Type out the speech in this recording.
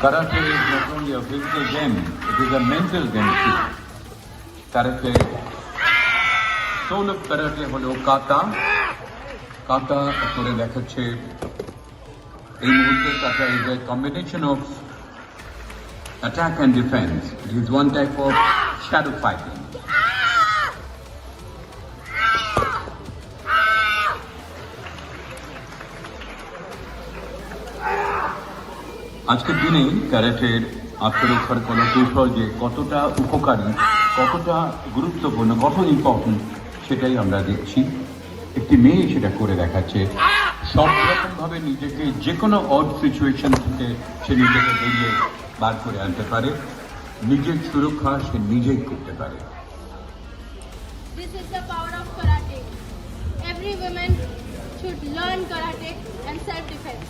Karate is not only a physical game, it is a mental game too. Karate, soul of karate হলো কাতা। কাতা করে দেখাচ্ছে এই মুহূর্তে কাতা is a combination of attack and defense. It is one type of shadow fighting. আজকের দিনে ক্যারাটের আত্মরক্ষার কৌশল যে কতটা উপকারী, কতটা গুরুত্বপূর্ণ, কত ইম্পর্টেন্ট সেটাই আমরা দেখছি। একটি মেয়ে সেটা করে দেখাচ্ছে, সব রকমভাবে নিজেকে যে কোনো অড সিচুয়েশন থেকে সে নিজেকে বেরিয়ে বার করে আনতে পারে, নিজের সুরক্ষা সে নিজেই করতে পারে। This is the power of karate. Every woman should learn karate and self-defense.